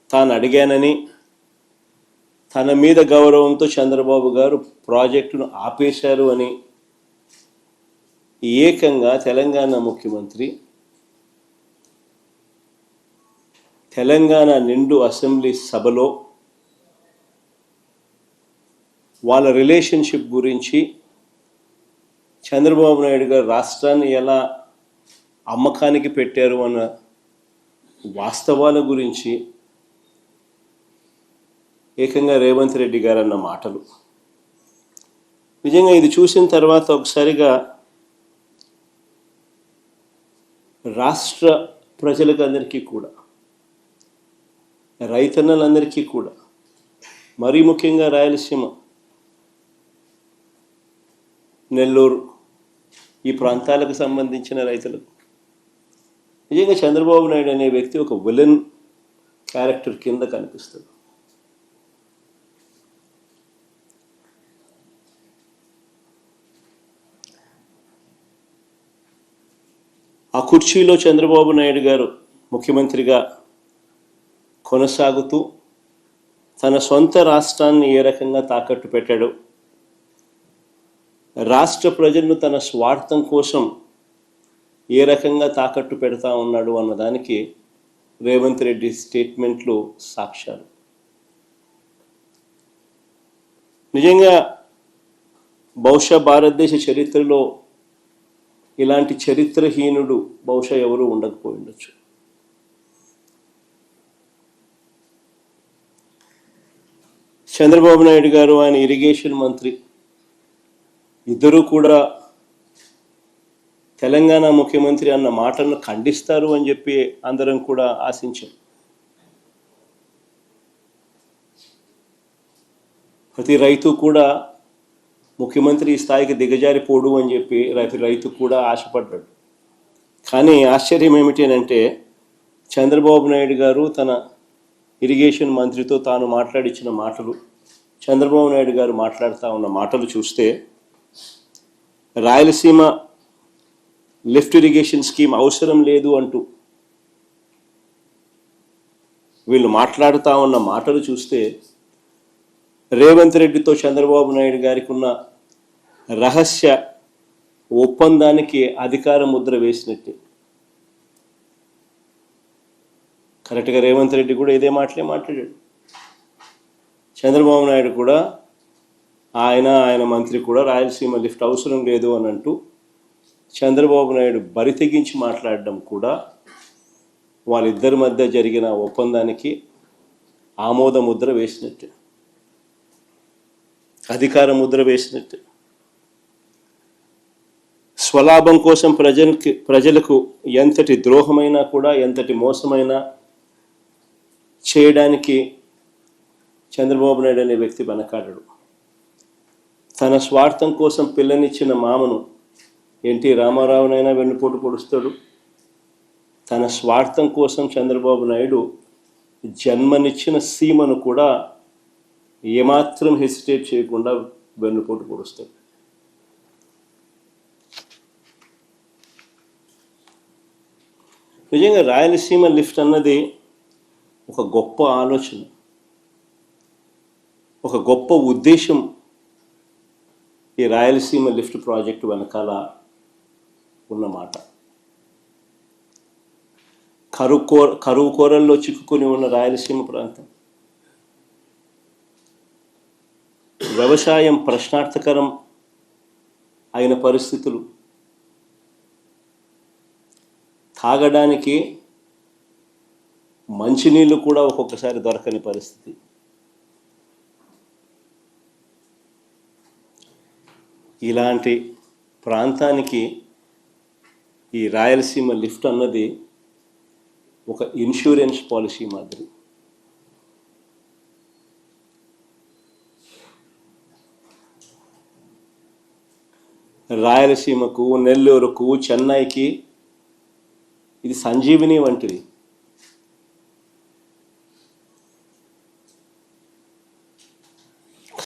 తాను అడిగానని, తన మీద గౌరవంతో చంద్రబాబు గారు ప్రాజెక్టును ఆపేశారు అని ఏకంగా తెలంగాణ ముఖ్యమంత్రి తెలంగాణ నిండు అసెంబ్లీ సభలో వాళ్ళ రిలేషన్షిప్ గురించి, చంద్రబాబు నాయుడు గారు రాష్ట్రాన్ని ఎలా అమ్మకానికి పెట్టారు అన్న వాస్తవాల గురించి ఏకంగా రేవంత్ రెడ్డి గారు అన్న మాటలు నిజంగా ఇది చూసిన తర్వాత ఒకసారిగా రాష్ట్ర ప్రజలకు అందరికీ కూడా, రైతన్నలందరికీ కూడా, మరీ ముఖ్యంగా రాయలసీమ, నెల్లూరు ఈ ప్రాంతాలకు సంబంధించిన రైతులకు నిజంగా చంద్రబాబు నాయుడు అనే వ్యక్తి ఒక విలన్ క్యారెక్టర్ కింద కనిపిస్తుంది. ఆ కుర్చీలో చంద్రబాబు నాయుడు గారు ముఖ్యమంత్రిగా కొనసాగుతూ తన సొంత రాష్ట్రాన్ని ఏ రకంగా తాకట్టు పెట్టాడు, రాష్ట్ర ప్రజలను తన స్వార్థం కోసం ఏ రకంగా తాకట్టు పెడతా ఉన్నాడు అన్నదానికి రేవంత్ రెడ్డి స్టేట్మెంట్లు సాక్ష్యాలు. నిజంగా బహుశా భారతదేశ చరిత్రలో ఇలాంటి చరిత్రహీనుడు బహుశా ఎవరు ఉండకపోయి ఉండొచ్చు. చంద్రబాబు నాయుడు గారు, ఆయన ఇరిగేషన్ మంత్రి ఇద్దరూ కూడా తెలంగాణ ముఖ్యమంత్రి అన్న మాటను ఖండిస్తారు అని చెప్పి అందరం కూడా ఆశించాం. ప్రతి రైతు కూడా ముఖ్యమంత్రి ఈ స్థాయికి దిగజారిపోడు అని చెప్పి ప్రతి రైతు కూడా ఆశపడ్డాడు. కానీ ఆశ్చర్యం ఏమిటి అంటే, చంద్రబాబు నాయుడు గారు తన ఇరిగేషన్ మంత్రితో తాను మాట్లాడించిన మాటలు, చంద్రబాబు నాయుడు గారు మాట్లాడుతూ ఉన్న మాటలు చూస్తే, రాయలసీమ లిఫ్ట్ ఇరిగేషన్ స్కీమ్ అవసరం లేదు అంటూ వీళ్ళు మాట్లాడుతూ ఉన్న మాటలు చూస్తే, రేవంత్ రెడ్డితో చంద్రబాబు నాయుడు గారికి ఉన్న రహస్య ఒప్పందానికి అధికార ముద్ర వేసినట్టే. కరెక్ట్గా రేవంత్ రెడ్డి కూడా ఇదే మాటలే మాట్లాడాడు. చంద్రబాబు నాయుడు కూడా, ఆయన మంత్రి కూడా రాయలసీమ లిఫ్ట్ అవసరం లేదు అని అంటూ చంద్రబాబు నాయుడు బరి తెగించి మాట్లాడడం కూడా వాళ్ళిద్దరి మధ్య జరిగిన ఒప్పందానికి ఆమోద ముద్ర వేసినట్టే, అధికార ముద్ర వేసినట్టే. స్వలాభం కోసం ప్రజలకు ఎంతటి ద్రోహమైనా కూడా, ఎంతటి మోసమైనా చేయడానికి చంద్రబాబు నాయుడు అనే వ్యక్తి వెనకాడడు. తన స్వార్థం కోసం పిల్లనిచ్చిన మామను, ఎన్టీ రామారావునైనా వెన్నుపోటు పొడుస్తాడు. తన స్వార్థం కోసం చంద్రబాబు నాయుడు జన్మనిచ్చిన సీమను కూడా ఏమాత్రం హెసిటేట్ చేయకుండా వెన్నుపోటు పొడుస్తాడు. నిజంగా రాయలసీమ లిఫ్ట్ అన్నది ఒక గొప్ప ఆలోచన, ఒక గొప్ప ఉద్దేశం ఈ రాయలసీమ లిఫ్ట్ ప్రాజెక్టు వెనకాల ఉన్నమాట. కరువు కోరల్లో చిక్కుకొని ఉన్న రాయలసీమ ప్రాంతం, వ్యవసాయం ప్రశ్నార్థకరం అయిన పరిస్థితులు, తాగడానికి మంచినీళ్ళు కూడా ఒక్కొక్కసారి దొరకని పరిస్థితి. ఇలాంటి ప్రాంతానికి ఈ రాయలసీమ లిఫ్ట్ అన్నది ఒక ఇన్సూరెన్స్ పాలసీ మాదిరి. రాయలసీమకు, నెల్లూరుకు, చెన్నైకి ఇది సంజీవిని వంటిది.